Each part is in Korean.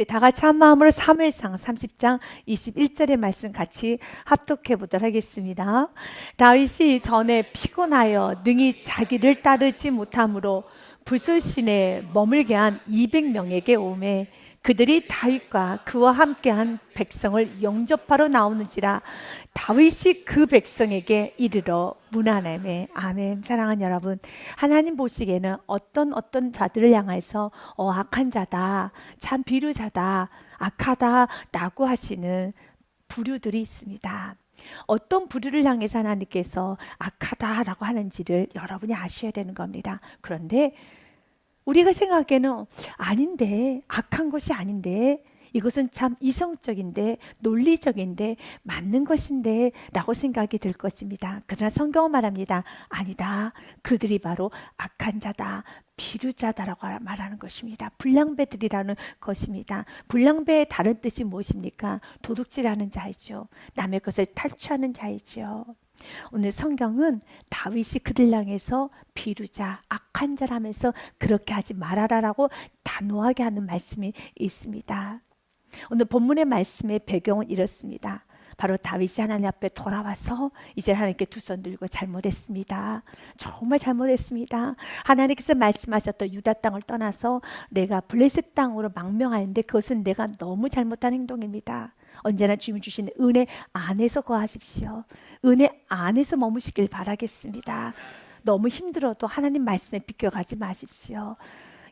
우리 다 같이 한 마음으로 사무엘상 30장 21절의 말씀 같이 합독해 보도록 하겠습니다. 다윗이 전에 피곤하여 능히 자기를 따르지 못함으로 불솔신에 머물게 한 200명에게 오매 그들이 다윗과 그와 함께한 백성을 영접하러 나오는지라 다윗이 그 백성에게 이르러 문하나매. 아멘. 사랑하는 여러분, 하나님 보시기에는 어떤 자들을 향해서 악한 자다, 참 비류자다, 악하다라고 하시는 부류들이 있습니다. 어떤 부류를 향해서 하나님께서 악하다라고 하는지를 여러분이 아셔야 되는 겁니다. 그런데 우리가 생각하기에는 아닌데, 악한 것이 아닌데, 이것은 참 이성적인데, 논리적인데, 맞는 것인데 라고 생각이 들 것입니다. 그러나 성경은 말합니다. 아니다. 그들이 바로 악한 자다, 비류자다라고 말하는 것입니다. 불량배들이라는 것입니다. 불량배의 다른 뜻이 무엇입니까? 도둑질하는 자이죠. 남의 것을 탈취하는 자이죠. 오늘 성경은 다윗이 그들 향해서 비류자, 악한 자라면서 그렇게 하지 말아라라고 단호하게 하는 말씀이 있습니다. 오늘 본문의 말씀의 배경은 이렇습니다. 바로 다윗이 하나님 앞에 돌아와서 이제 하나님께 두 손 들고 잘못했습니다. 정말 잘못했습니다. 하나님께서 말씀하셨던 유다 땅을 떠나서 내가 블레셋 땅으로 망명하는데 그것은 내가 너무 잘못한 행동입니다. 언제나 주님 주신 은혜 안에서 거하십시오. 은혜 안에서 머무시길 바라겠습니다. 너무 힘들어도 하나님 말씀에 비껴가지 마십시오.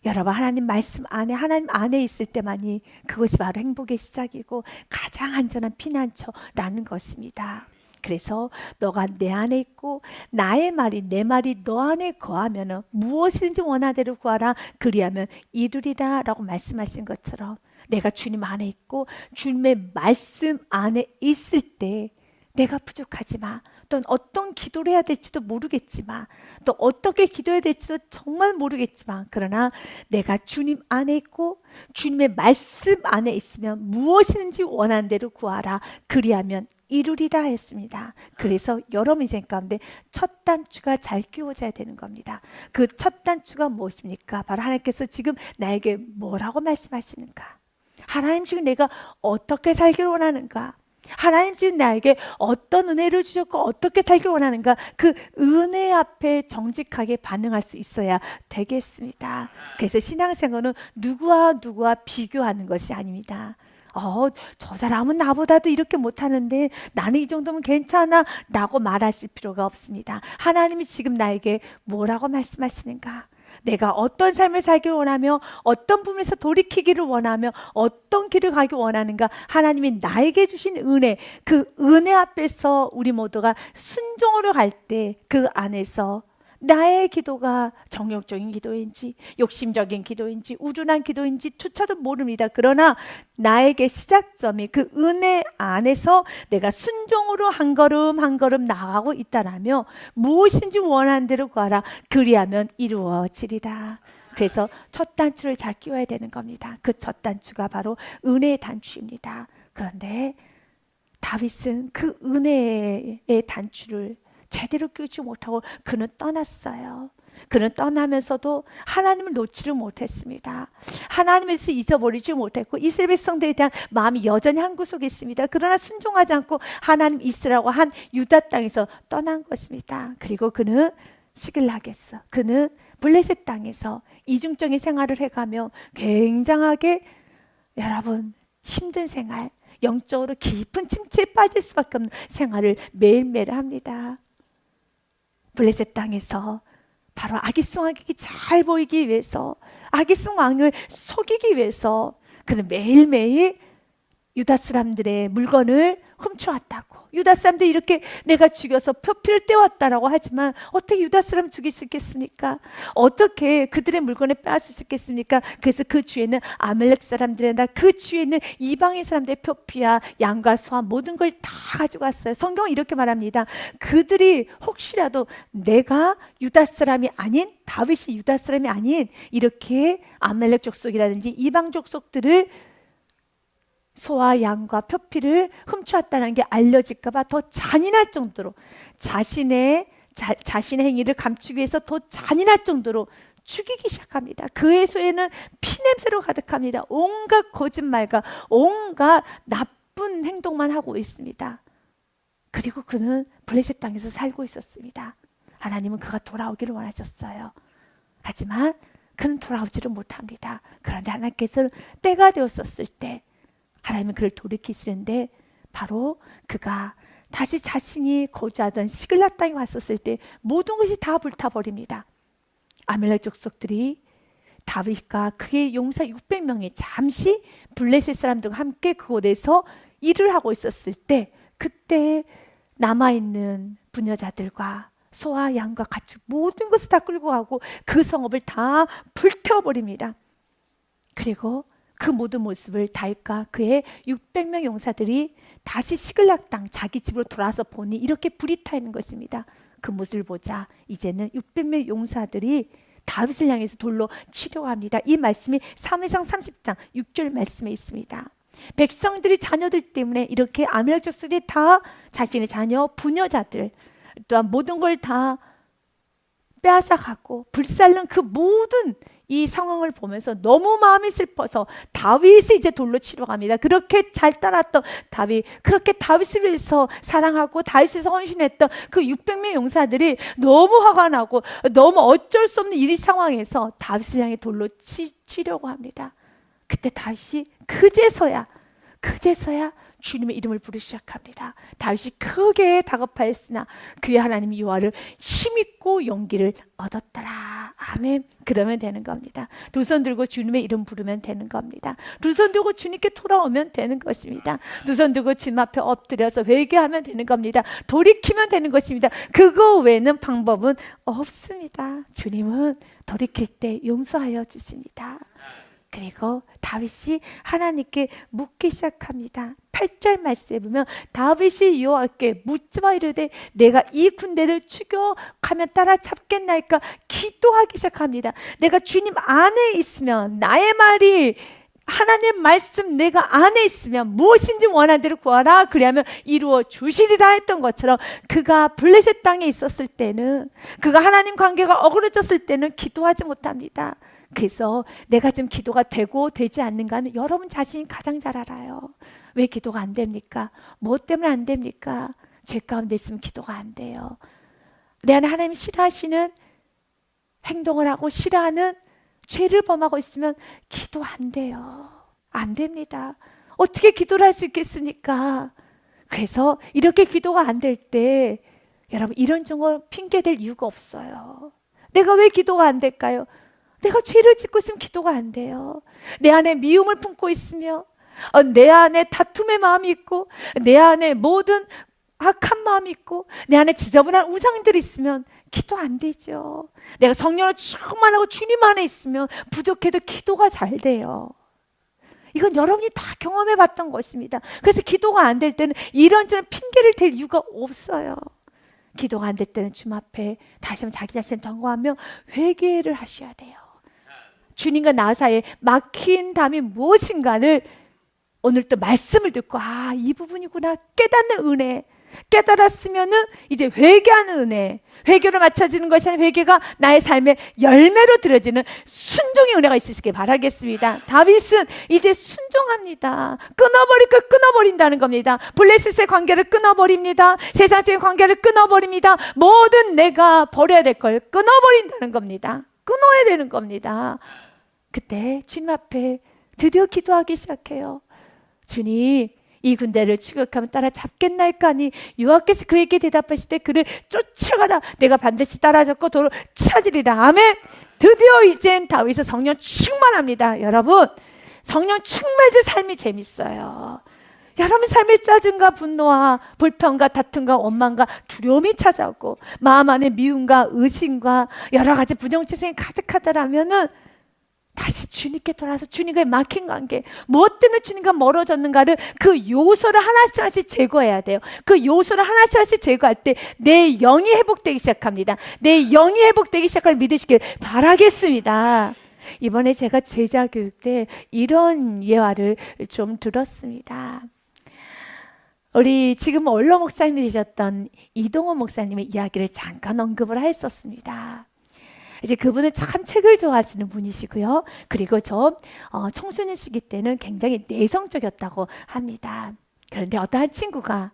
여러분, 하나님 말씀 안에, 하나님 안에 있을 때만이 그것이 바로 행복의 시작이고 가장 안전한 피난처라는 것입니다. 그래서 너가 내 안에 있고 나의 말이 내 말이 너 안에 거하면 무엇이든지 원하는 대로 구하라 그리하면 이루리라 라고 말씀하신 것처럼 내가 주님 안에 있고 주님의 말씀 안에 있을 때 내가 부족하지 마. 또 어떤 기도를 해야 될지도 모르겠지만 또 어떻게 기도해야 될지도 정말 모르겠지만 그러나 내가 주님 안에 있고 주님의 말씀 안에 있으면 무엇이든지 원하는 대로 구하라 그리하면 이루리라 했습니다. 그래서 여러분 인생 가운데 첫 단추가 잘 끼워져야 되는 겁니다. 그 첫 단추가 무엇입니까? 바로 하나님께서 지금 나에게 뭐라고 말씀하시는가? 하나님 지금 내가 어떻게 살기를 원하는가? 하나님 지금 나에게 어떤 은혜를 주셨고 어떻게 살기 원하는가? 그 은혜 앞에 정직하게 반응할 수 있어야 되겠습니다. 그래서 신앙생활은 누구와 비교하는 것이 아닙니다. 저 사람은 나보다도 이렇게 못하는데 나는 이 정도면 괜찮아 라고 말하실 필요가 없습니다. 하나님이 지금 나에게 뭐라고 말씀하시는가? 내가 어떤 삶을 살기를 원하며 어떤 부분에서 돌이키기를 원하며 어떤 길을 가기 원하는가? 하나님이 나에게 주신 은혜, 그 은혜 앞에서 우리 모두가 순종으로 갈 때 그 안에서 나의 기도가 정욕적인 기도인지 욕심적인 기도인지 우둔한 기도인지 투쳐도 모릅니다. 그러나 나에게 시작점이 그 은혜 안에서 내가 순종으로 한 걸음 한 걸음 나아가고 있다라며 무엇인지 원하는 대로 구하라 그리하면 이루어지리라. 그래서 첫 단추를 잘 끼워야 되는 겁니다. 그 첫 단추가 바로 은혜의 단추입니다. 그런데 다윗은 그 은혜의 단추를 제대로 끼우지 못하고 그는 떠났어요. 그는 떠나면서도 하나님을 놓지를 못했습니다. 하나님에서 잊어버리지 못했고 이스라엘 백성들에 대한 마음이 여전히 한 구석에 있습니다. 그러나 순종하지 않고 하나님 있으라고 한 유다 땅에서 떠난 것입니다. 그리고 그는 시글락에서 그는 블레셋 땅에서 이중적인 생활을 해가며 굉장하게 여러분 힘든 생활 영적으로 깊은 침체에 빠질 수밖에 없는 생활을 매일매일 합니다. 블레셋 땅에서 바로 아기송 왕에게 잘 보이기 위해서 아기송 왕을 속이기 위해서 그는 매일매일 유다 사람들의 물건을 훔쳐왔다고 유다 사람들이 이렇게 내가 죽여서 표피를 떼왔다라고 하지만 어떻게 유다 사람 죽일 수 있겠습니까? 어떻게 그들의 물건을 빼앗을 수 있겠습니까? 그래서 그 주에는 아말렉 사람들이나 그 주에는 이방인 사람들의 표피와 양과 소와 모든 걸 다 가져갔어요. 성경은 이렇게 말합니다. 그들이 혹시라도 내가 유다 사람이 아닌 다윗이 유다 사람이 아닌 이렇게 아말렉 족속이라든지 이방 족속들을 소와 양과 표피를 훔쳐왔다는 게 알려질까 봐 더 잔인할 정도로 자신의 행위를 감추기 위해서 더 잔인할 정도로 죽이기 시작합니다. 그의 손에는 피냄새로 가득합니다. 온갖 거짓말과 온갖 나쁜 행동만 하고 있습니다. 그리고 그는 블레셋 땅에서 살고 있었습니다. 하나님은 그가 돌아오기를 원하셨어요. 하지만 그는 돌아오지를 못합니다. 그런데 하나님께서는 때가 되었었을 때 하나님은 그를 돌이키시는데 바로 그가 다시 자신이 거주하던 시글락 땅에 왔었을 때 모든 것이 다 불타버립니다. 아말렉 족속들이 다윗과 그의 용사 600명이 잠시 블레셋 사람들과 함께 그곳에서 일을 하고 있었을 때 그때 남아있는 부녀자들과 소와 양과 가축 모든 것을 다 끌고 가고 그 성읍을 다 불태워버립니다. 그리고 그 모든 모습을 다윗과 그의 600명 용사들이 다시 시글락 땅 자기 집으로 돌아와서 보니 이렇게 불이 타 있는 것입니다. 그 모습을 보자 이제는 600명 용사들이 다윗을 향해서 돌로 치려고 합니다. 이 말씀이 사무엘상 30장 6절 말씀에 있습니다. 백성들이 자녀들 때문에 이렇게 아말렉 족속들이 다 자신의 자녀 부녀자들 또한 모든 걸 다 빼앗아가고 불살른 그 모든 이 상황을 보면서 너무 마음이 슬퍼서 다윗이 이제 돌로 치러 갑니다. 그렇게 잘 따랐던 다윗, 그렇게 다윗을 위해서 사랑하고 다윗을 위해서 헌신했던 그 600명 용사들이 너무 화가 나고 너무 어쩔 수 없는 이 상황에서 다윗을 향해 돌로 치려고 합니다. 그때 다윗이 그제서야 주님의 이름을 부르기 시작합니다. 다윗이 크게 다급하였으나 그의 하나님 여호와를 힘있고 용기를 얻었더라. 아멘. 그러면 되는 겁니다. 두 손 들고 주님의 이름 부르면 되는 겁니다. 두 손 들고 주님께 돌아오면 되는 것입니다. 두 손 들고 주님 앞에 엎드려서 회개하면 되는 겁니다. 돌이키면 되는 것입니다. 그거 외에는 방법은 없습니다. 주님은 돌이킬 때 용서하여 주십니다. 그리고 다윗이 하나님께 묻기 시작합니다. 8절 말씀에 보면 다윗이 여호와께 묻지마 이르되 내가 이 군대를 추격하면 따라잡겠나이까 기도하기 시작합니다. 내가 주님 안에 있으면 나의 말이 하나님 말씀 내가 안에 있으면 무엇인지 원하는 대로 구하라 그리하면 이루어 주시리라 했던 것처럼 그가 블레셋 땅에 있었을 때는 그가 하나님 관계가 어그러졌을 때는 기도하지 못합니다. 그래서 내가 지금 기도가 되고 되지 않는가는 여러분 자신이 가장 잘 알아요. 왜 기도가 안 됩니까? 뭐 때문에 안 됩니까? 죄 가운데 있으면 기도가 안 돼요. 내 안에 하나님 싫어하시는 행동을 하고 싫어하는 죄를 범하고 있으면 기도 안 돼요. 안 됩니다. 어떻게 기도를 할 수 있겠습니까? 그래서 이렇게 기도가 안 될 때 여러분 이런저런 핑계댈 이유가 없어요. 내가 왜 기도가 안 될까요? 내가 죄를 짓고 있으면 기도가 안 돼요. 내 안에 미움을 품고 있으며 내 안에 다툼의 마음이 있고 내 안에 모든 악한 마음이 있고 내 안에 지저분한 우상들이 있으면 기도 안 되죠. 내가 성령을 충만하고 주님 안에 있으면 부족해도 기도가 잘 돼요. 이건 여러분이 다 경험해 봤던 것입니다. 그래서 기도가 안 될 때는 이런저런 핑계를 댈 이유가 없어요. 기도가 안 될 때는 주님 앞에 다시 한번 자기 자신을 점검하며 회개를 하셔야 돼요. 주님과 나 사이에 막힌 담이 무엇인가를 오늘 또 말씀을 듣고 이 부분이구나 깨닫는 은혜, 깨달았으면은 이제 회개하는 은혜, 회개로 맞춰지는 것이 아니라 회개가 나의 삶의 열매로 들어지는 순종의 은혜가 있으시길 바라겠습니다. 다윗은 이제 순종합니다. 끊어버릴 걸 끊어버린다는 겁니다. 블레셋의 관계를 끊어버립니다. 세상적인 관계를 끊어버립니다. 모든 내가 버려야 될 걸 끊어버린다는 겁니다. 끊어야 되는 겁니다. 그때 주님 앞에 드디어 기도하기 시작해요. 주님, 이 군대를 추격하면 따라잡겠나이까니 여호와께서 그에게 대답하시되 그를 쫓아가라. 내가 반드시 따라잡고 도를 찾으리라. 아멘. 드디어 이젠 다윗은 성령 충만합니다. 여러분, 성령 충만해서 삶이 재밌어요. 여러분 삶에 짜증과 분노와 불평과 다툼과 원망과 두려움이 찾아오고 마음 안에 미움과 의심과 여러 가지 부정체성이 가득하다라면은 다시 주님께 돌아서 주님과의 막힌 관계, 무엇 때문에 주님과 멀어졌는가를 그 요소를 하나씩 제거해야 돼요. 그 요소를 하나씩 제거할 때 내 영이 회복되기 시작합니다. 내 영이 회복되기 시작할 믿으시길 바라겠습니다. 이번에 제가 제자 교육 때 이런 예화를 좀 들었습니다. 우리 지금 원로 목사님이 되셨던 이동호 목사님의 이야기를 잠깐 언급을 했었습니다. 이제 그분은 참 책을 좋아하시는 분이시고요. 그리고 좀 청소년 시기 때는 굉장히 내성적이었다고 합니다. 그런데 어떠한 친구가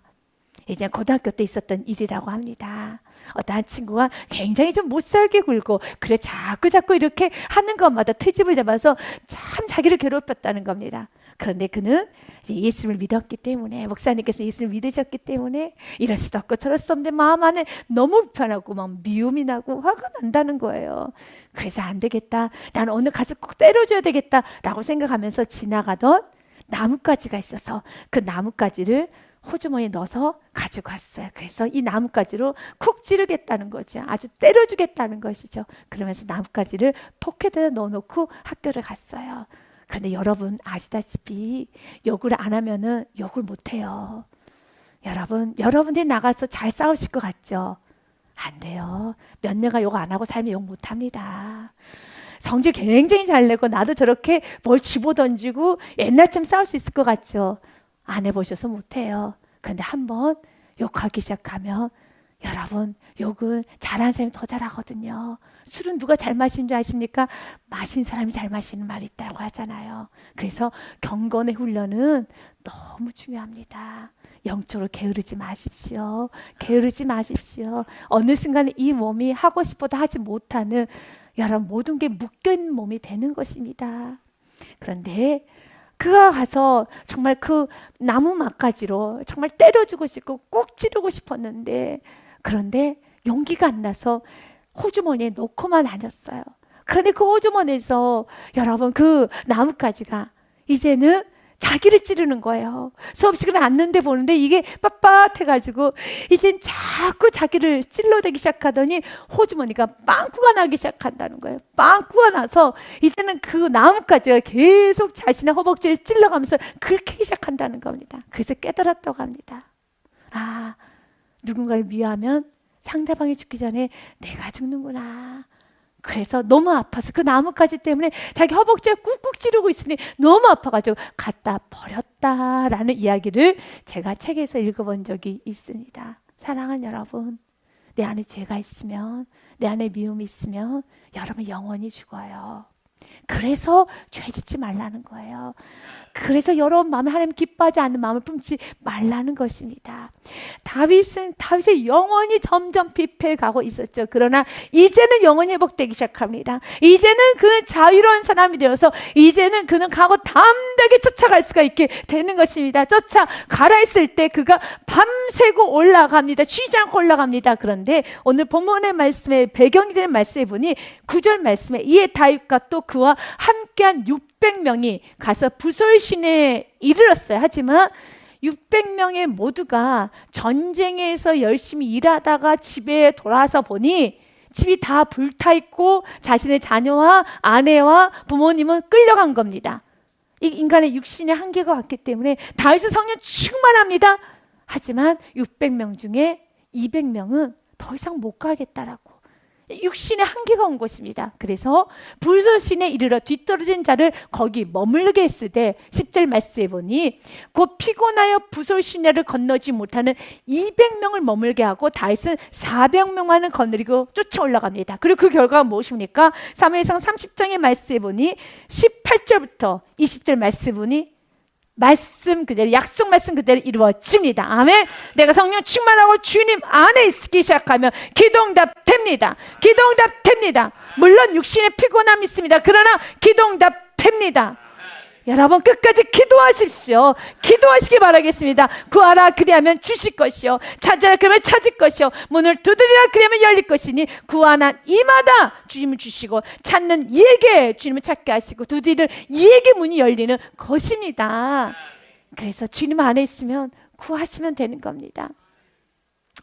이제 고등학교 때 있었던 일이라고 합니다. 어떠한 친구가 굉장히 좀 못살게 굴고 그래 자꾸 이렇게 하는 것마다 트집을 잡아서 참 자기를 괴롭혔다는 겁니다. 그런데 그는 이제 예수를 믿었기 때문에, 목사님께서 예수를 믿으셨기 때문에 이럴 수도 없고 저럴 수도 없는데 마음 안에 너무 불편하고 막 미움이 나고 화가 난다는 거예요. 그래서 안 되겠다, 나는 오늘 가서 꼭 때려줘야 되겠다 라고 생각하면서 지나가던 나뭇가지가 있어서 그 나뭇가지를 호주머니에 넣어서 가지고 왔어요. 그래서 이 나뭇가지로 쿡 찌르겠다는 거죠. 아주 때려주겠다는 것이죠. 그러면서 나뭇가지를 포켓에 넣어놓고 학교를 갔어요. 그런데 여러분 아시다시피 욕을 안 하면은 욕을 못 해요. 여러분들이 나가서 잘 싸우실 것 같죠? 안 돼요. 몇 년간 욕 안 하고 살면 욕 못 합니다. 성질 굉장히 잘 내고 나도 저렇게 뭘 집어던지고 옛날처럼 싸울 수 있을 것 같죠? 안 해보셔서 못해요. 그런데 한번 욕하기 시작하면 여러분 욕은 잘하는 사람이 더 잘하거든요. 술은 누가 잘 마시는 줄 아십니까? 마신 사람이 잘 마시는 말이 있다고 하잖아요. 그래서 경건의 훈련은 너무 중요합니다. 영적으로 게으르지 마십시오. 게으르지 마십시오. 어느 순간에 이 몸이 하고 싶어도 하지 못하는 여러분 모든 게 묶여있는 몸이 되는 것입니다. 그런데 그가 가서 정말 그 나무 막가지로 정말 때려주고 싶고 꼭 찌르고 싶었는데, 그런데 용기가 안 나서 호주머니에 넣고만 다녔어요. 그런데 그 호주머니에서 여러분 그 나뭇가지가 이제는 자기를 찌르는 거예요. 수업 시간에 앉는데 보는데 이게 빳빳해가지고 이젠 자꾸 자기를 찔러대기 시작하더니 호주머니가 빵꾸가 나기 시작한다는 거예요. 빵꾸가 나서 이제는 그 나뭇가지가 계속 자신의 허벅지를 찔러가면서 긁히기 시작한다는 겁니다. 그래서 깨달았다고 합니다. 아, 누군가를 미워하면 상대방이 죽기 전에 내가 죽는구나. 그래서 너무 아파서 그 나뭇가지 때문에 자기 허벅지를 꾹꾹 찌르고 있으니 너무 아파가지고 갖다 버렸다라는 이야기를 제가 책에서 읽어본 적이 있습니다. 사랑하는 여러분, 내 안에 죄가 있으면, 내 안에 미움이 있으면 여러분 영원히 죽어요. 그래서 죄 짓지 말라는 거예요. 그래서 여러분 마음에 하나님 기뻐하지 않는 마음을 품지 말라는 것입니다. 다윗의 영혼이 점점 피폐해 가고 있었죠. 그러나 이제는 영혼이 회복되기 시작합니다. 이제는 그는 자유로운 사람이 되어서 이제는 그는 가고 담대하게 쫓아갈 수가 있게 되는 것입니다. 쫓아가라 했을 때 그가 밤새고 올라갑니다. 쉬지 않고 올라갑니다. 그런데 오늘 본문의 말씀에 배경이 되는 말씀에 보니 9절 말씀에 이에 다윗과 또 그와 함께한 600명이 가서 부솔신에 이르렀어요. 하지만 600명의 모두가 전쟁에서 열심히 일하다가 집에 돌아와서 보니 집이 다 불타 있고 자신의 자녀와 아내와 부모님은 끌려간 겁니다. 이 인간의 육신의 한계가 왔기 때문에 다윗은 성령 충만합니다. 하지만 600명 중에 200명은 더 이상 못 가겠다라고 육신의 한계가 온 것입니다. 그래서 불소신에 이르러 뒤떨어진 자를 거기 머물게 했을 때 10절 말씀에 보니 곧 피곤하여 부솔시내를 건너지 못하는 200명을 머물게 하고 다윗은 400명만을 거느리고 쫓아 올라갑니다. 그리고 그 결과가 무엇입니까? 사무엘상 30장의 말씀에 보니 18절부터 20절 말씀에 보니 말씀 그대로, 약속 말씀 그대로 이루어집니다. 아멘. 내가 성령 충만하고 주님 안에 있기 시작하면 기도응답 됩니다. 기도응답 됩니다. 물론 육신의 피곤함이 있습니다. 그러나 기도응답 됩니다. 여러분 끝까지 기도하십시오. 기도하시기 바라겠습니다. 구하라 그리하면 주실 것이요, 찾으라 그러면 찾을 것이요, 문을 두드리라 그러면 열릴 것이니 구하는 이마다 주님은 주시고 찾는 이에게 주님은 찾게 하시고 두드리는 이에게 문이 열리는 것입니다. 그래서 주님 안에 있으면 구하시면 되는 겁니다.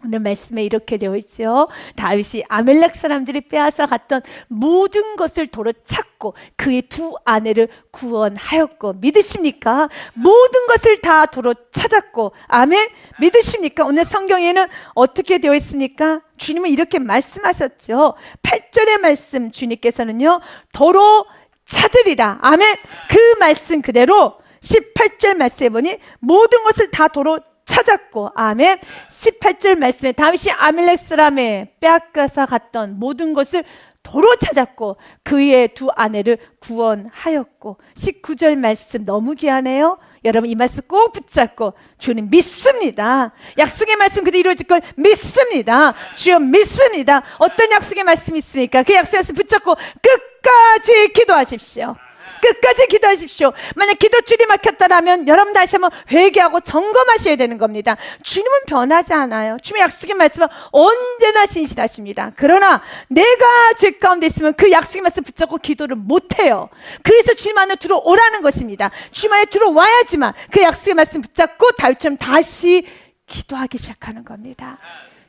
오늘 말씀에 이렇게 되어 있죠. 다윗이 아멜렉 사람들이 빼앗아 갔던 모든 것을 도로 찾고 그의 두 아내를 구원하였고, 믿으십니까? 모든 것을 다 도로 찾았고, 아멘. 믿으십니까? 오늘 성경에는 어떻게 되어 있습니까? 주님은 이렇게 말씀하셨죠. 8절의 말씀, 주님께서는요 도로 찾으리라. 아멘. 그 말씀 그대로 18절 말씀에 보니 모든 것을 다 도로 찾았고, 아멘. 18절 말씀에 다윗이 아멜렉 사람의 빼앗겨서 갔던 모든 것을 도로 찾았고 그의 두 아내를 구원하였고. 19절 말씀 너무 귀하네요. 여러분 이 말씀 꼭 붙잡고, 주는 믿습니다. 약속의 말씀 그대로 이루어질 걸 믿습니다. 주여 믿습니다. 어떤 약속의 말씀이 있습니까? 그 약속의 말씀 붙잡고 끝까지 기도하십시오. 끝까지 기도하십시오. 만약 기도줄이 막혔다라면 여러분 다시 한번 회개하고 점검하셔야 되는 겁니다. 주님은 변하지 않아요. 주님의 약속의 말씀은 언제나 신실하십니다. 그러나 내가 죄 가운데 있으면 그 약속의 말씀 붙잡고 기도를 못해요. 그래서 주님 안에 들어오라는 것입니다. 주님 안에 들어와야지만 그 약속의 말씀 붙잡고 다윗처럼 다시 기도하기 시작하는 겁니다.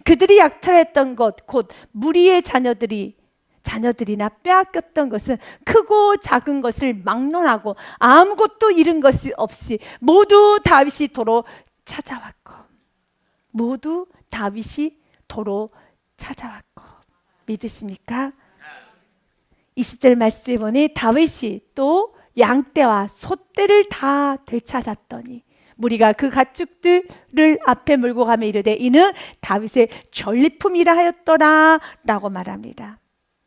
그들이 약탈했던 것, 곧 무리의 자녀들이나 빼앗겼던 것은 크고 작은 것을 막론하고 아무것도 잃은 것이 없이 모두 다윗이 도로 찾아왔고, 모두 다윗이 도로 찾아왔고. 믿으십니까? 20절 말씀에 보니 다윗이 또 양떼와 소떼를 다 되찾았더니 무리가 그 가축들을 앞에 몰고 가며 이르되 이는 다윗의 전리품이라 하였더라 라고 말합니다.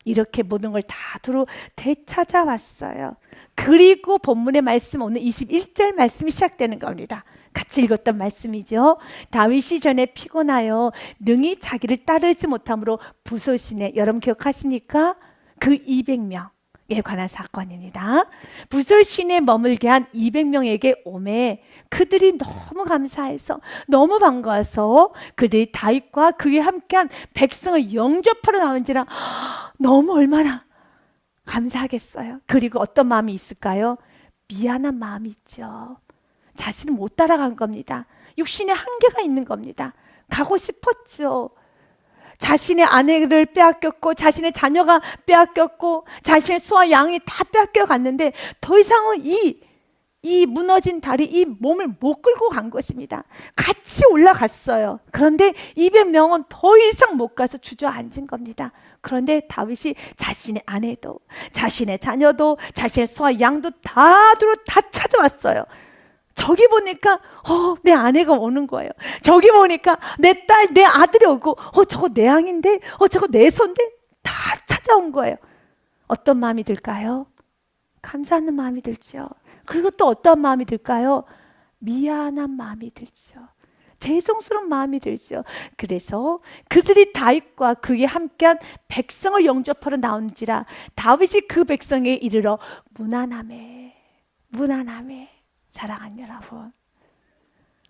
이렇게 모든 걸 다 도로 되찾아왔어요. 그리고 본문의 말씀, 오늘 21절 말씀이 시작되는 겁니다. 같이 읽었던 말씀이죠. 다윗이 전에 피곤하여 능히 자기를 따르지 못함으로 부서시네. 여러분 기억하십니까? 그 200명에 관한 사건입니다. 부설신에 머물게 한 200명에게 오매 그들이 너무 감사해서, 너무 반가워서 그들이 다윗과 그에 함께한 백성을 영접하러 나온지라 너무 얼마나 감사하겠어요. 그리고 어떤 마음이 있을까요? 미안한 마음이 있죠. 자신은 못 따라간 겁니다. 육신의 한계가 있는 겁니다. 가고 싶었죠. 자신의 아내를 빼앗겼고 자신의 자녀가 빼앗겼고 자신의 소와 양이 다 빼앗겨 갔는데 더 이상은 이 무너진 다리, 이 몸을 못 끌고 간 것입니다. 같이 올라갔어요. 그런데 200명은 더 이상 못 가서 주저앉은 겁니다. 그런데 다윗이 자신의 아내도 자신의 자녀도 자신의 소와 양도 다 찾아왔어요. 저기 보니까 내 아내가 오는 거예요. 저기 보니까 내 딸, 내 아들이 오고 저거 내 양인데 저거 내 손인데 다 찾아온 거예요. 어떤 마음이 들까요? 감사하는 마음이 들죠. 그리고 또 어떤 마음이 들까요? 미안한 마음이 들죠. 죄송스러운 마음이 들죠. 그래서 그들이 다윗과 그에 함께한 백성을 영접하러 나온지라 다윗이 그 백성에 이르러 무난함에. 사랑하는 여러분,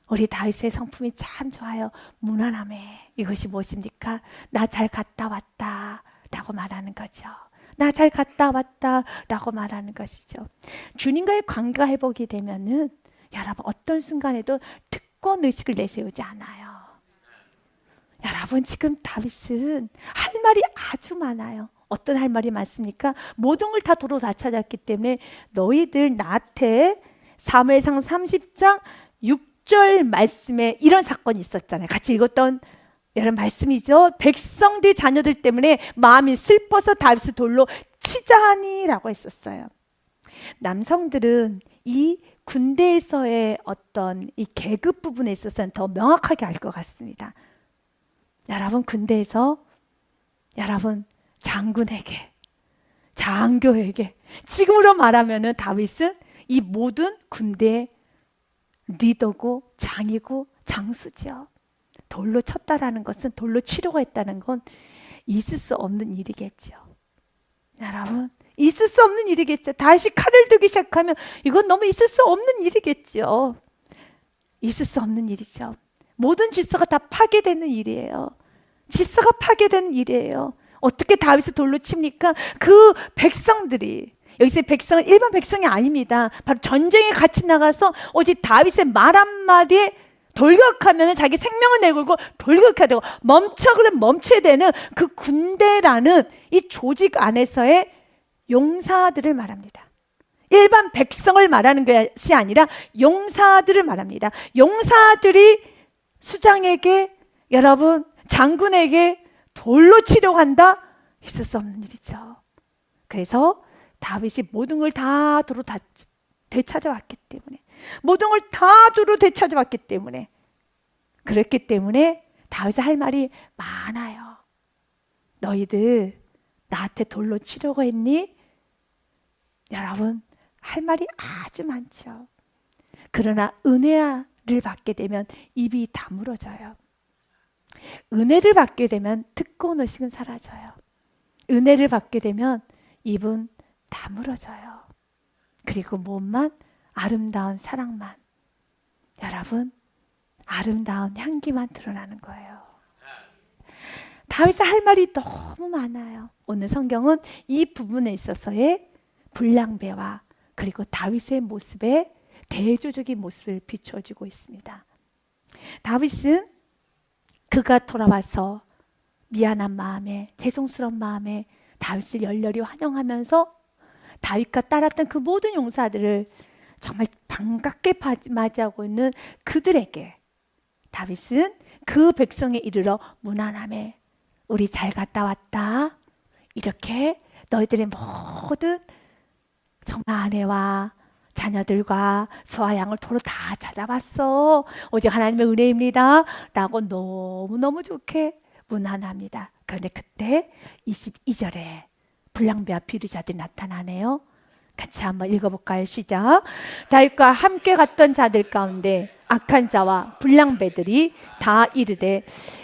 우리 다윗의 성품이 참 좋아요. 무난함에. 이것이 무엇입니까? 나 잘 갔다 왔다 라고 말하는 거죠. 나 잘 갔다 왔다 라고 말하는 것이죠. 주님과의 관계가 회복이 되면은 여러분 어떤 순간에도 특권 의식을 내세우지 않아요. 여러분 지금 다윗은 할 말이 아주 많아요. 어떤 할 말이 많습니까? 모든 걸 다 도로 다 찾았기 때문에 너희들 나한테 사무엘상 30장 6절 말씀에 이런 사건이 있었잖아요. 같이 읽었던 여러분 말씀이죠. 백성들 자녀들 때문에 마음이 슬퍼서 다윗을 돌로 치자 하니 라고 했었어요. 남성들은 이 군대에서의 어떤 이 계급 부분에 있어서는 더 명확하게 알 것 같습니다. 여러분 군대에서 여러분 장군에게, 장교에게, 지금으로 말하면은 다윗은 이 모든 군대의 리더고 장이고 장수죠. 돌로 쳤다라는 것은, 돌로 치려고 했다는 건 있을 수 없는 일이겠죠. 여러분 있을 수 없는 일이겠죠. 다시 칼을 들기 시작하면 이건 너무 있을 수 없는 일이겠죠. 있을 수 없는 일이죠. 모든 질서가 다 파괴되는 일이에요. 질서가 파괴되는 일이에요. 어떻게 다윗을 돌로 칩니까? 그 백성들이, 여기서 백성은 일반 백성이 아닙니다. 바로 전쟁에 같이 나가서 오직 다윗의 말 한마디에 돌격하면 자기 생명을 내걸고 돌격해야 되고, 멈춰 그러면 멈춰야 되는 그 군대라는 이 조직 안에서의 용사들을 말합니다. 일반 백성을 말하는 것이 아니라 용사들을 말합니다. 용사들이 수장에게, 여러분 장군에게 돌로 치려고 한다? 있을 수 없는 일이죠. 그래서 다윗이 모든 걸 다 도로 다 되찾아왔기 때문에, 모든 걸 다 도로 되찾아왔기 때문에, 그렇기 때문에 다윗이 할 말이 많아요. 너희들 나한테 돌로 치려고 했니? 여러분, 할 말이 아주 많죠. 그러나 은혜를 받게 되면 입이 다물어져요. 은혜를 받게 되면 듣고는 의식은 사라져요. 은혜를 받게 되면 입은 다물어져요. 그리고 몸만 아름다운 사랑만, 여러분, 아름다운 향기만 드러나는 거예요. 다윗이 할 말이 너무 많아요. 오늘 성경은 이 부분에 있어서의 불량배와 그리고 다윗의 모습에 대조적인 모습을 비춰주고 있습니다. 다윗은 그가 돌아와서 미안한 마음에, 죄송스러운 마음에 다윗을 열렬히 환영하면서 다윗과 따랐던 그 모든 용사들을 정말 반갑게 맞이하고 있는 그들에게 다윗은 그 백성에 이르러 무난함에 우리 잘 갔다 왔다, 이렇게 너희들의 모든 정말 아내와 자녀들과 소와 양을 도로 다 찾아봤어, 오직 하나님의 은혜입니다 라고 너무너무 좋게 무난합니다. 그런데 그때 22절에 불량배와 비류자들이 나타나네요. 같이 한번 읽어볼까요? 시작. 다윗과 함께 갔던 자들 가운데 악한 자와 불량배들이 다 이르되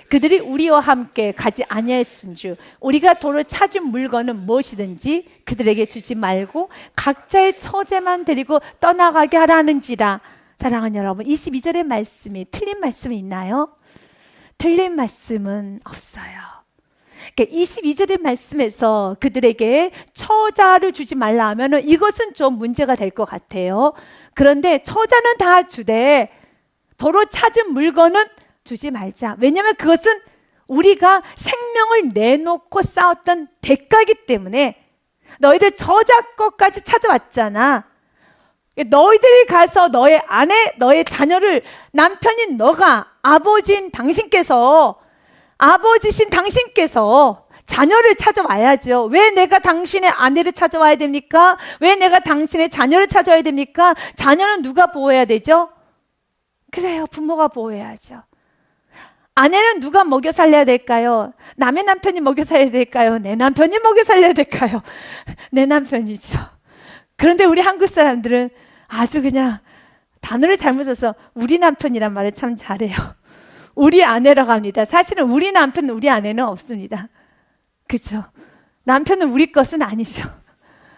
그들이 우리와 함께 가지 아니하였은즉 우리가 도로 찾은 물건은 무엇이든지 그들에게 주지 말고 각자의 처제만 데리고 떠나가게 하라는지라. 사랑하는 여러분, 22절의 말씀이 틀린 말씀이 있나요? 틀린 말씀은 없어요. 22절의 말씀에서 그들에게 처자를 주지 말라 하면 이것은 좀 문제가 될 것 같아요. 그런데 처자는 다 주되 도로 찾은 물건은 주지 말자. 왜냐하면 그것은 우리가 생명을 내놓고 싸웠던 대가이기 때문에. 너희들 저자 것까지 찾아왔잖아. 너희들이 가서 너의 아내, 너의 자녀를, 남편인 너가, 아버지인 당신께서, 아버지신 당신께서 자녀를 찾아와야죠. 왜 내가 당신의 아내를 찾아와야 됩니까? 왜 내가 당신의 자녀를 찾아와야 됩니까? 자녀는 누가 보호해야 되죠? 그래요, 부모가 보호해야죠. 아내는 누가 먹여 살려야 될까요? 남의 남편이 먹여 살려야 될까요? 내 남편이 먹여 살려야 될까요? 내 남편이죠. 그런데 우리 한국 사람들은 아주 그냥 단어를 잘못 써서 우리 남편이란 말을 참 잘해요. 우리 아내라고 합니다. 사실은 우리 남편, 우리 아내는 없습니다. 그렇죠? 남편은 우리 것은 아니죠.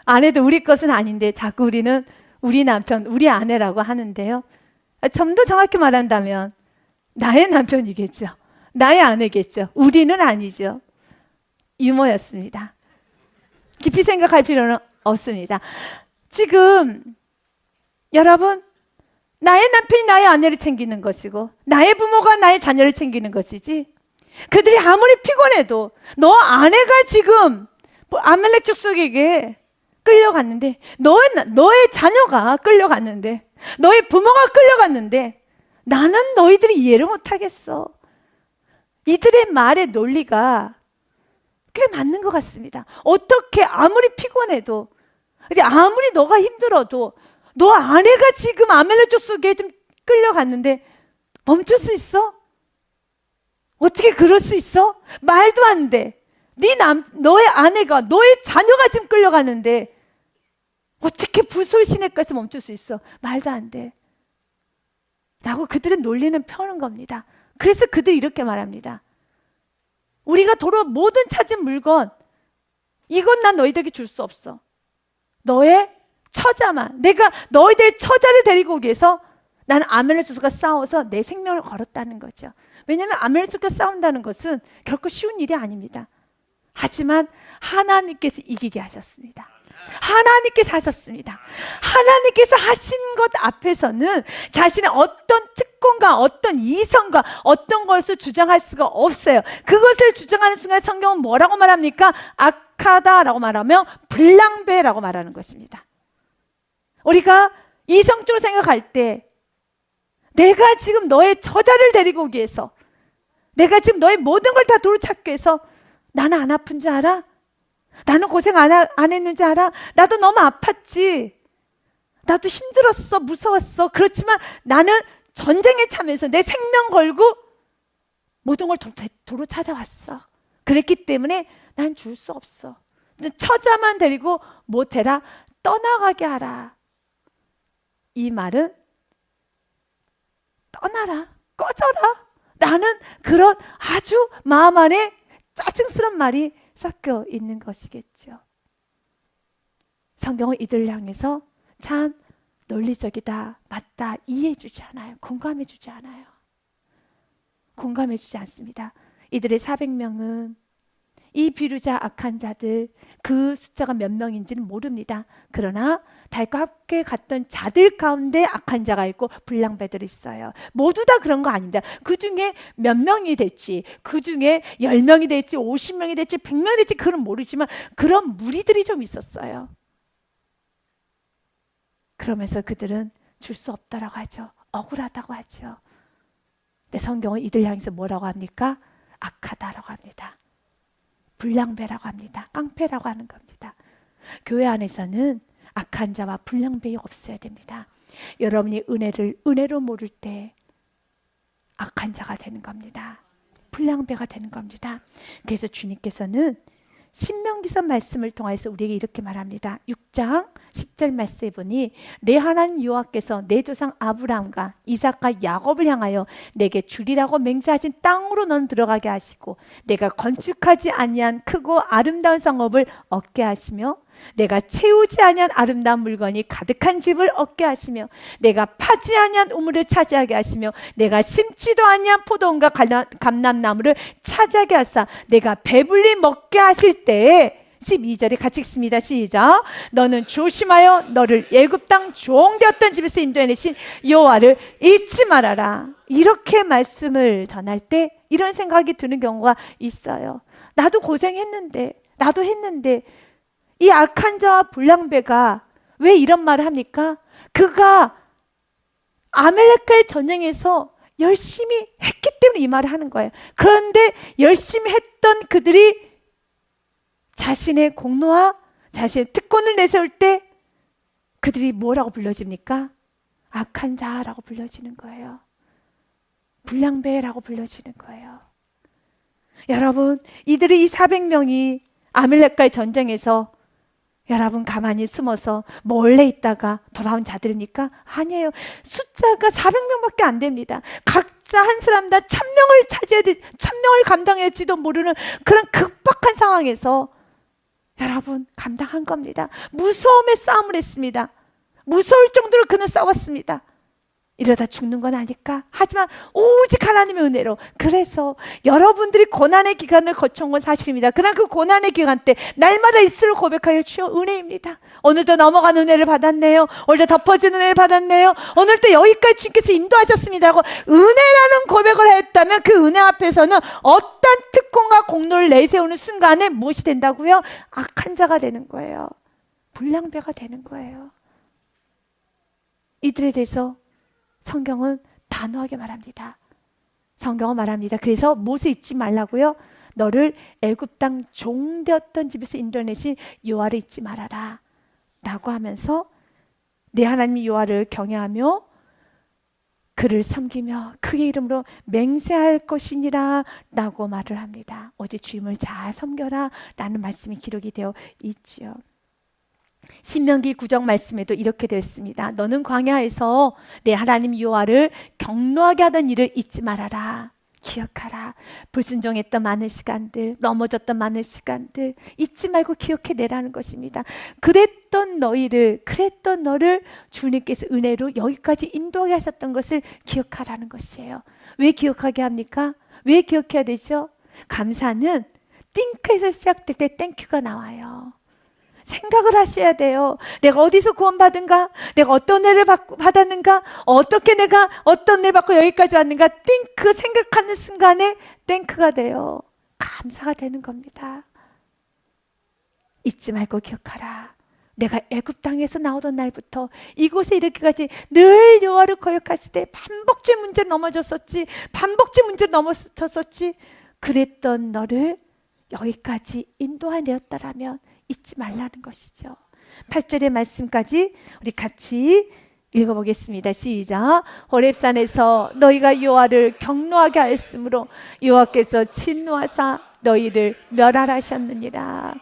아내도 우리 것은 아닌데 자꾸 우리는 우리 남편, 우리 아내라고 하는데요. 좀 더 정확히 말한다면 나의 남편이겠죠. 나의 아내겠죠. 우리는 아니죠. 유머였습니다. 깊이 생각할 필요는 없습니다. 지금 여러분, 나의 남편이 나의 아내를 챙기는 것이고 나의 부모가 나의 자녀를 챙기는 것이지, 그들이 아무리 피곤해도 너 아내가 지금 아멜렉 족속에게 끌려갔는데, 너의 자녀가 끌려갔는데, 너의 부모가 끌려갔는데 나는 너희들이 이해를 못하겠어. 이들의 말의 논리가 꽤 맞는 것 같습니다. 어떻게 아무리 피곤해도, 이제 아무리 너가 힘들어도 너 아내가 지금 아멜렉 족속에 좀 끌려갔는데 멈출 수 있어? 어떻게 그럴 수 있어? 말도 안 돼. 너의 아내가, 너의 자녀가 지금 끌려갔는데 어떻게 불솔 시내까지 멈출 수 있어? 말도 안 돼. 라고 그들은 논리는 펴는 겁니다. 그래서 그들이 이렇게 말합니다. 우리가 도로 모든 찾은 물건, 이건 난 너희들에게 줄 수 없어. 너의 처자만, 내가 너희들의 처자를 데리고 오기 위해서 나는 아멜렉 족속과 싸워서 내 생명을 걸었다는 거죠. 왜냐하면 아멜렉 족속과 싸운다는 것은 결코 쉬운 일이 아닙니다. 하지만 하나님께서 이기게 하셨습니다. 하나님께서 하셨습니다. 하나님께서 하신 것 앞에서는 자신의 어떤 특권과 어떤 이성과 어떤 것을 주장할 수가 없어요. 그것을 주장하는 순간 성경은 뭐라고 말합니까? 악하다라고 말하며 불량배라고 말하는 것입니다. 우리가 이성적으로 생각할 때 내가 지금 너의 저자를 데리고 오기 위해서, 내가 지금 너의 모든 걸 다 도로 찾기 위해서 나는 안 아픈 줄 알아? 나는 고생 안 했는지 알아? 나도 너무 아팠지. 나도 힘들었어. 무서웠어. 그렇지만 나는 전쟁에 참여해서 내 생명 걸고 모든 걸 도로 찾아왔어. 그랬기 때문에 난 줄 수 없어. 처자만 데리고 못해라, 떠나가게 하라. 이 말은 떠나라, 꺼져라 라는 그런 아주 마음 안에 짜증스러운 말이 섞여 있는 것이겠죠. 성경은 이들을 향해서 참 논리적이다, 맞다, 이해해주지 않아요. 공감해주지 않아요. 공감해주지 않습니다. 이들의 400명은 이 비루자 악한 자들, 그 숫자가 몇 명인지는 모릅니다. 그러나 달과 함께 갔던 자들 가운데 악한 자가 있고 불량배들이 있어요. 모두 다 그런 거 아닙니다. 그 중에 몇 명이 될지, 그 중에 10명이 될지 50명이 될지 100명이 될지 그건 모르지만 그런 무리들이 좀 있었어요. 그러면서 그들은 줄 수 없다라고 하죠. 억울하다고 하죠. 근데 성경은 이들 향해서 뭐라고 합니까? 악하다라고 합니다. 불량배라고 합니다. 깡패라고 하는 겁니다. 교회 안에서는 악한 자와 불량배가 없어야 됩니다. 여러분이 은혜로 모를 때 악한 자가 되는 겁니다. 불량배가 되는 겁니다. 그래서 주님께서는 신명기서 말씀을 통해서 우리에게 이렇게 말합니다. 6장 10절 말씀에 보니 내 하나님 여호와께서 내 조상 아브라함과 이삭과 야곱을 향하여 내게 주리라고 맹세하신 땅으로 넌 들어가게 하시고 내가 건축하지 아니한 크고 아름다운 성읍을 얻게 하시며 내가 채우지 아니한 아름다운 물건이 가득한 집을 얻게 하시며 내가 파지 아니한 우물을 차지하게 하시며 내가 심지도 아니한 포도원과 감람나무를 차지하게 하사 내가 배불리 먹게 하실 때에 12절에 같이 읽습니다. 시작. 너는 조심하여 너를 애굽 땅 종되었던 집에서 인도해내신 여호와를 잊지 말아라. 이렇게 말씀을 전할 때 이런 생각이 드는 경우가 있어요. 나도 고생했는데, 나도 했는데 이 악한 자와 불량배가 왜 이런 말을 합니까? 그가 아멜렉과의 전쟁에서 열심히 했기 때문에 이 말을 하는 거예요. 그런데 열심히 했던 그들이 자신의 공로와 자신의 특권을 내세울 때 그들이 뭐라고 불려집니까? 악한 자라고 불려지는 거예요. 불량배라고 불려지는 거예요. 여러분, 이들이 이 400명이 아멜렉과의 전쟁에서 여러분 가만히 숨어서 몰래 있다가 돌아온 자들입니까? 아니에요. 숫자가 400명밖에 안 됩니다. 각자 한 사람 다 1000명을 차지해야 돼, 1000명을 감당할지도 모르는 그런 급박한 상황에서 여러분 감당한 겁니다. 무서움의 싸움을 했습니다. 무서울 정도로 그는 싸웠습니다. 이러다 죽는 건 아닐까? 하지만 오직 하나님의 은혜로. 그래서 여러분들이 고난의 기간을 거쳐온 건 사실입니다. 그러나 그 고난의 기간 때 날마다 입술을 고백하여 주여 은혜입니다. 오늘도 넘어간 은혜를 받았네요. 오늘도 덮어진 은혜를 받았네요. 오늘도 여기까지 주님께서 인도하셨습니다 하고 은혜라는 고백을 했다면 그 은혜 앞에서는 어떤 특권과 공로를 내세우는 순간에 무엇이 된다고요? 악한 자가 되는 거예요. 불량배가 되는 거예요. 이들에 대해서 성경은 단호하게 말합니다. 성경은 말합니다. 그래서 무엇을 잊지 말라고요? 너를 애굽 땅 종되었던 집에서 인도해내신 여호와를 잊지 말아라 라고 하면서 내 하나님 여호와를 경외하며 그를 섬기며 그의 이름으로 맹세할 것이니라 라고 말을 합니다. 오직 주님을 잘 섬겨라 라는 말씀이 기록이 되어 있지요. 신명기 9장 말씀에도 이렇게 되어 있습니다. 너는 광야에서 내 하나님 여호와를 경노하게 하던 일을 잊지 말아라. 기억하라. 불순종했던 많은 시간들, 넘어졌던 많은 시간들 잊지 말고 기억해내라는 것입니다. 그랬던 너를 주님께서 은혜로 여기까지 인도하게 하셨던 것을 기억하라는 것이에요. 왜 기억하게 합니까? 왜 기억해야 되죠? 감사는 띵크에서 시작될 때 땡큐가 나와요. 생각을 하셔야 돼요. 내가 어디서 구원받은가? 내가 어떤 은혜를 받았는가? 어떻게 내가 어떤 은혜를 받고 여기까지 왔는가? 띵크 생각하는 순간에 땡크가 돼요. 감사가 되는 겁니다. 잊지 말고 기억하라. 내가 애굽 땅에서 나오던 날부터 이곳에 이르기까지 늘 여호와를 거역하실 때 반복적 문제를 넘어졌었지. 반복적 문제를 넘어졌었지. 그랬던 너를 여기까지 인도하였다라면 잊지 말라는 것이죠. 8절의 말씀까지 우리 같이 읽어보겠습니다. 시작. 호렙산에서 너희가 여호와를 경노하게 하였으므로 여호와께서 진노하사 너희를 멸하라 하셨느니라.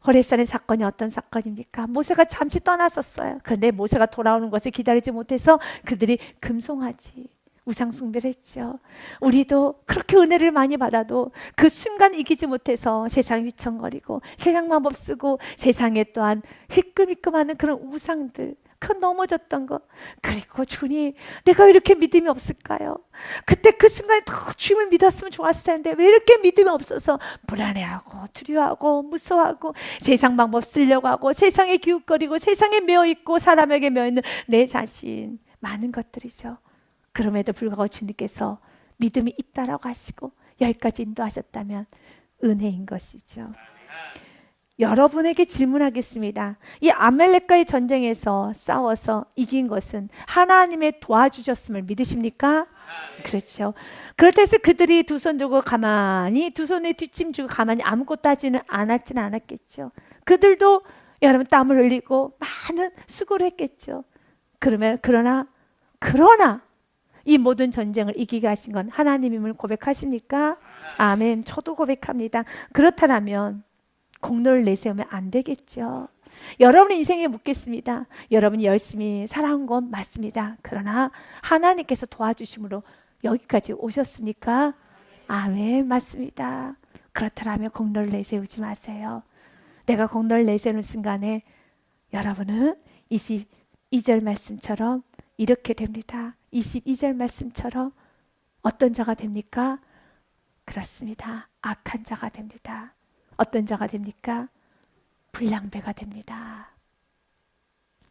호렙산의 사건이 어떤 사건입니까? 모세가 잠시 떠났었어요. 그런데 모세가 돌아오는 것을 기다리지 못해서 그들이 금송아지 우상 숭배를 했죠. 우리도 그렇게 은혜를 많이 받아도 그 순간 이기지 못해서 세상 휘청거리고 세상 마법 쓰고 세상에 또한 힐끔힐끔하는 그런 우상들, 그 넘어졌던 거, 그리고 주님 내가 왜 이렇게 믿음이 없을까요? 그때 그 순간에 더 주님을 믿었으면 좋았을 텐데 왜 이렇게 믿음이 없어서 불안해하고 두려워하고 무서워하고 세상 방법 쓰려고 하고 세상에 기웃거리고 세상에 매어있고 사람에게 매어있는 내 자신, 많은 것들이죠. 그럼에도 불구하고 주님께서 믿음이 있다라고 하시고 여기까지 인도하셨다면 은혜인 것이죠. 여러분에게 질문하겠습니다. 이 아말렉과의 전쟁에서 싸워서 이긴 것은 하나님의 도와주셨음을 믿으십니까? 그렇죠. 그렇다 해서 그들이 두 손 들고 가만히 두 손에 뒷짐지고 가만히 아무것도 하지는 않았겠죠. 그들도 여러분 땀을 흘리고 많은 수고를 했겠죠. 그러나 이 모든 전쟁을 이기게 하신 건 하나님임을 고백하십니까? 아멘. 저도 고백합니다. 그렇다면 공로를 내세우면 안 되겠죠. 여러분의 인생에 묻겠습니다. 여러분이 열심히 살아온 건 맞습니다. 그러나 하나님께서 도와주심으로 여기까지 오셨습니까? 아멘. 맞습니다. 그렇다면 공로를 내세우지 마세요. 내가 공로를 내세우는 순간에 여러분은 22절 말씀처럼 이렇게 됩니다. 22절 말씀처럼 어떤 자가 됩니까? 그렇습니다. 악한 자가 됩니다. 어떤 자가 됩니까? 불량배가 됩니다.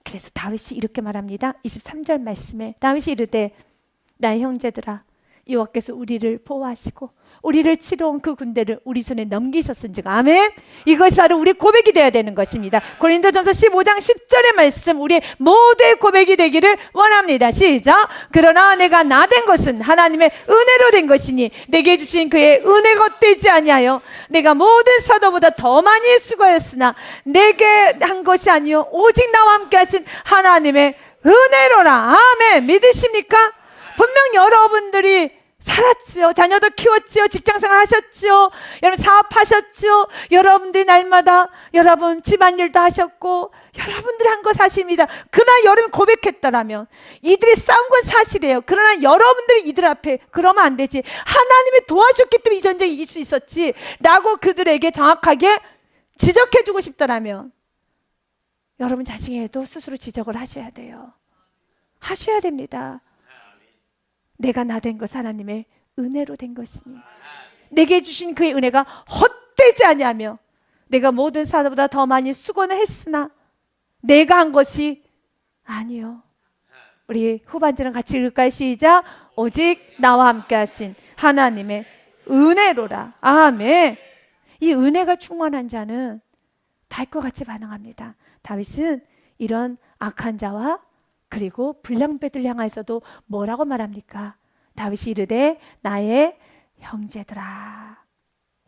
그래서 다윗이 이렇게 말합니다. 23절 말씀에 다윗이 이르되 나의 형제들아 여호와께서 우리를 보호하시고 우리를 치러온 그 군대를 우리 손에 넘기셨은즉 아멘. 이것이 바로 우리 고백이 되어야 되는 것입니다. 고린도전서 15장 10절의 말씀, 우리 모두의 고백이 되기를 원합니다. 시작. 그러나 내가 나 된 것은 하나님의 은혜로 된 것이니 내게 주신 그의 은혜가 헛되지 아니하여 내가 모든 사도보다 더 많이 수고하였으나 내게 한 것이 아니요 오직 나와 함께 하신 하나님의 은혜로라. 아멘. 믿으십니까? 분명 여러분들이 살았지요. 자녀도 키웠지요. 직장생활 하셨지요. 여러분 사업하셨지요. 여러분들이 날마다 여러분 집안일도 하셨고 여러분들이 한 거 사실입니다. 그러나 여러분이 고백했다라면 이들이 싸운 건 사실이에요. 그러나 여러분들이 이들 앞에 그러면 안 되지. 하나님이 도와줬기 때문에 이 전쟁 이길 수 있었지 라고 그들에게 정확하게 지적해주고 싶다라면 여러분 자신에도 스스로 지적을 하셔야 돼요. 하셔야 됩니다. 내가 나 된 것 하나님의 은혜로 된 것이니 내게 주신 그의 은혜가 헛되지 아니하며 내가 모든 사람보다 더 많이 수고는 했으나 내가 한 것이 아니요. 우리 후반절은 같이 읽을까요? 시작. 오직 나와 함께 하신 하나님의 은혜로라. 아멘. 이 은혜가 충만한 자는 달과 같이 반응합니다. 다윗은 이런 악한 자와 그리고 불량배들 향하여서도 뭐라고 말합니까? 다윗이 이르되 나의 형제들아.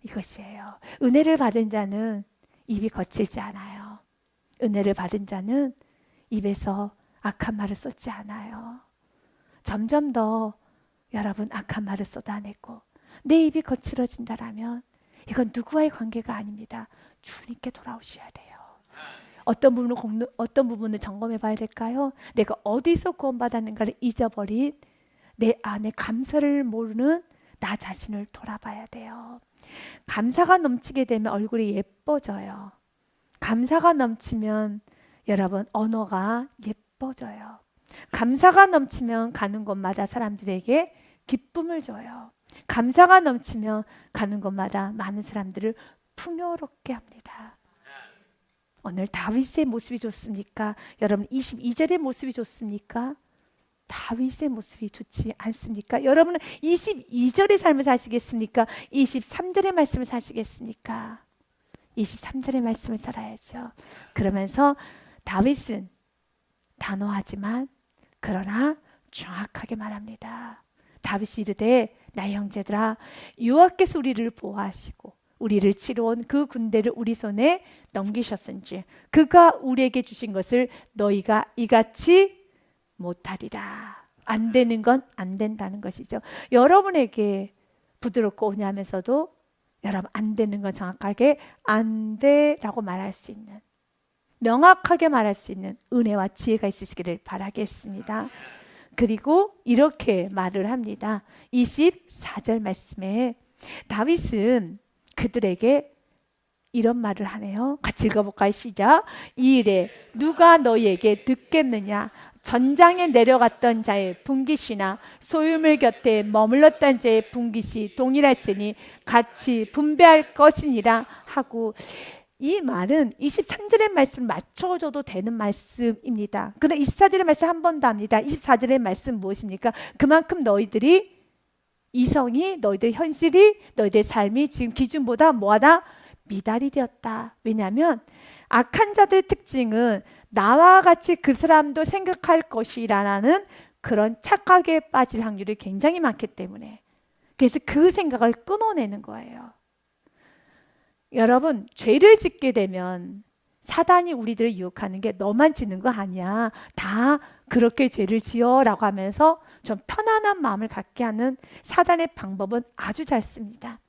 이것이에요. 은혜를 받은 자는 입이 거칠지 않아요. 은혜를 받은 자는 입에서 악한 말을 쏟지 않아요. 점점 더 여러분 악한 말을 쏟아내고 내 입이 거칠어진다라면 이건 누구와의 관계가 아닙니다. 주님께 돌아오셔야 돼요. 어떤 부분을 점검해 봐야 될까요? 내가 어디서 구원받았는가를 잊어버린 내 안에 감사를 모르는 나 자신을 돌아봐야 돼요. 감사가 넘치게 되면 얼굴이 예뻐져요. 감사가 넘치면 여러분 언어가 예뻐져요. 감사가 넘치면 가는 곳마다 사람들에게 기쁨을 줘요. 감사가 넘치면 가는 곳마다 많은 사람들을 풍요롭게 합니다. 오늘 다윗의 모습이 좋습니까? 여러분 22절의 모습이 좋습니까? 다윗의 모습이 좋지 않습니까? 여러분은 22절의 삶을 사시겠습니까? 23절의 말씀을 사시겠습니까? 23절의 말씀을 살아야죠. 그러면서 다윗은 단호하지만 그러나 정확하게 말합니다. 다윗이 이르되 나의 형제들아 여호와께서 우리를 보호하시고 우리를 치러온 그 군대를 우리 손에 넘기셨은지 그가 우리에게 주신 것을 너희가 이같이 못하리라. 안 되는 건 안 된다는 것이죠. 여러분에게 부드럽고 온유하면서도 여러분, 안 되는 건 정확하게 안 돼라고 말할 수 있는, 명확하게 말할 수 있는 은혜와 지혜가 있으시기를 바라겠습니다. 그리고 이렇게 말을 합니다. 24절 말씀에 다윗은 그들에게 이런 말을 하네요. 같이 읽어볼까요? 시작. 이 일에 누가 너희에게 듣겠느냐? 전장에 내려갔던 자의 분깃이나 소유물 곁에 머물렀던 자의 분깃이 동일할지니 같이 분배할 것이니라 하고, 이 말은 23절의 말씀을 맞춰줘도 되는 말씀입니다. 그러나 24절의 말씀 한 번 더 합니다. 24절의 말씀 무엇입니까? 그만큼 너희들이, 이성이, 너희들 현실이, 너희들 삶이 지금 기준보다 뭐하다? 미달이 되었다. 왜냐하면 악한 자들의 특징은 나와 같이 그 사람도 생각할 것이라는 그런 착각에 빠질 확률이 굉장히 많기 때문에, 그래서 그 생각을 끊어내는 거예요. 여러분, 죄를 짓게 되면 사단이 우리들을 유혹하는 게 너만 짓는 거 아니야, 다 그렇게 죄를 지어라고 하면서 좀 편안한 마음을 갖게 하는 사단의 방법은 아주 잘 씁니다.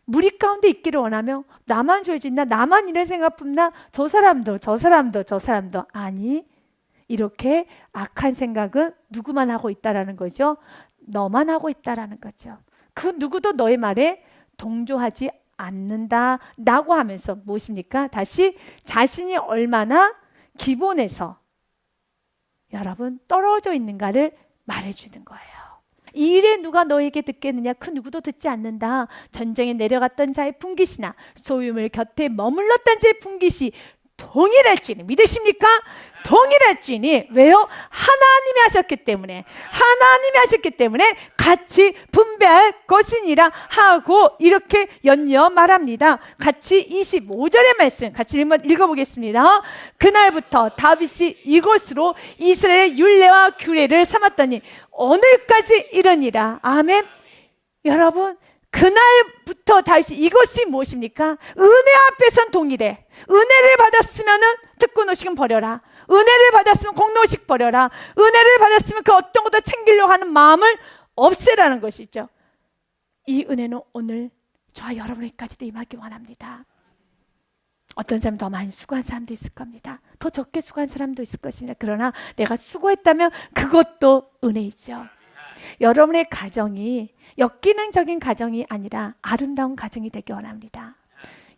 무리 가운데 있기를 원하며 나만 죄 짓나, 나만 이런 생각 품나, 저 사람도 아니, 이렇게 악한 생각은 누구만 하고 있다라는 거죠? 너만 하고 있다라는 거죠. 그 누구도 너의 말에 동조하지 않는다 라고 하면서 무엇입니까? 다시 자신이 얼마나 기본에서 여러분 떨어져 있는가를 말해주는 거예요. 이 일에 누가 너에게 듣겠느냐? 그 누구도 듣지 않는다. 전쟁에 내려갔던 자의 분깃이나 소유물 곁에 머물렀던 자의 분깃이 동일할지니, 믿으십니까? 동일할지니. 왜요? 하나님이 하셨기 때문에, 하나님이 하셨기 때문에 같이 분배할 것이니라 하고 이렇게 연이어 말합니다. 같이 25절의 말씀 같이 한번 읽어보겠습니다. 그날부터 다윗이 이곳으로 이스라엘의 율례와 규례를 삼았더니 오늘까지 이르니라. 아멘. 여러분, 그날부터 다윗이, 이것이 무엇입니까? 은혜 앞에선 동일해. 은혜를 받았으면 특권의식은 버려라. 은혜를 받았으면 공로의식 버려라. 은혜를 받았으면 그 어떤 것도 챙기려고 하는 마음을 없애라는 것이죠. 이 은혜는 오늘 저와 여러분에게까지도 임하기 원합니다. 어떤 사람 더 많이 수고한 사람도 있을 겁니다. 더 적게 수고한 사람도 있을 것입니다. 그러나 내가 수고했다면 그것도 은혜이죠. 여러분의 가정이 역기능적인 가정이 아니라 아름다운 가정이 되기 원합니다.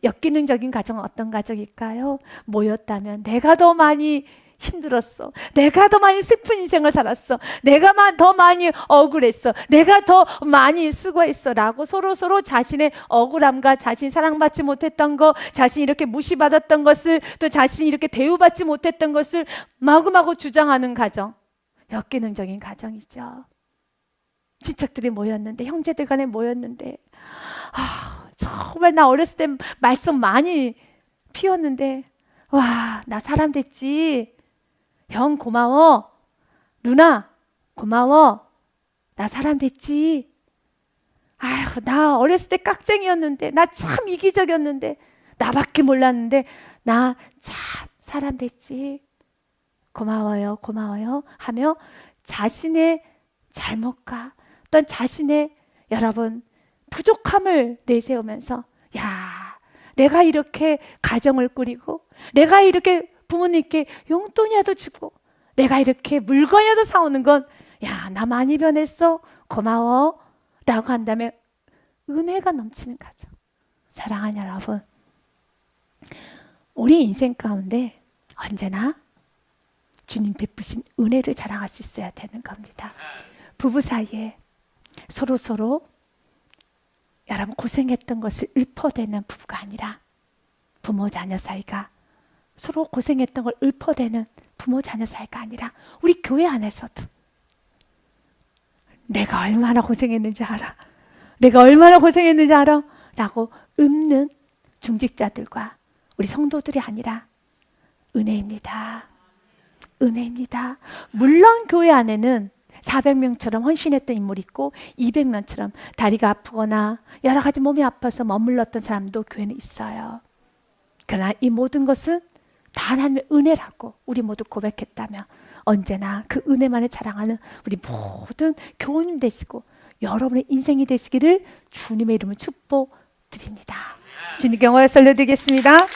역기능적인 가정은 어떤 가정일까요? 모였다면 내가 더 많이 힘들었어, 내가 더 많이 슬픈 인생을 살았어, 내가 더 많이 억울했어, 내가 더 많이 수고했어 라고 서로 자신의 억울함과 자신 사랑받지 못했던 것, 자신이 이렇게 무시받았던 것을, 또 자신이 이렇게 대우받지 못했던 것을 마구마구 주장하는 가정, 역기능적인 가정이죠. 친척들이 모였는데, 형제들 간에 모였는데, 정말 나 어렸을 때 말썽 많이 피웠는데, 와, 나 사람 됐지. 형 고마워. 누나 고마워. 나 사람 됐지. 아휴, 나 어렸을 때 깍쟁이였는데, 나 참 이기적이었는데, 나밖에 몰랐는데 나 참 사람 됐지. 고마워요, 고마워요 하며 자신의 잘못과 어떤 자신의 여러분 부족함을 내세우면서, 야, 내가 이렇게 가정을 꾸리고, 내가 이렇게 부모님께 용돈이라도 주고, 내가 이렇게 물건이라도 사오는 건, 야, 나 많이 변했어, 고마워 라고 한다면 은혜가 넘치는 가정. 사랑하는 여러분, 우리 인생 가운데 언제나 주님 베푸신 은혜를 자랑할 수 있어야 되는 겁니다. 부부 사이에 서로 여러분 고생했던 것을 읊어대는 부부가 아니라, 부모 자녀 사이가 서로 고생했던 걸 읊어대는 부모 자녀 사이가 아니라, 우리 교회 안에서도 내가 얼마나 고생했는지 알아, 내가 얼마나 고생했는지 알아 라고 읊는 중직자들과 우리 성도들이 아니라 은혜입니다. 은혜입니다. 물론 교회 안에는 400명처럼 헌신했던 인물이 있고 200명처럼 다리가 아프거나 여러 가지 몸이 아파서 머물렀던 사람도 교회는 있어요. 그러나 이 모든 것은 다 하나님의 은혜라고 우리 모두 고백했다면, 언제나 그 은혜만을 자랑하는 우리 모든 교우님 되시고 여러분의 인생이 되시기를 주님의 이름으로 축복드립니다. 주님께 영광을 돌려드리겠습니다.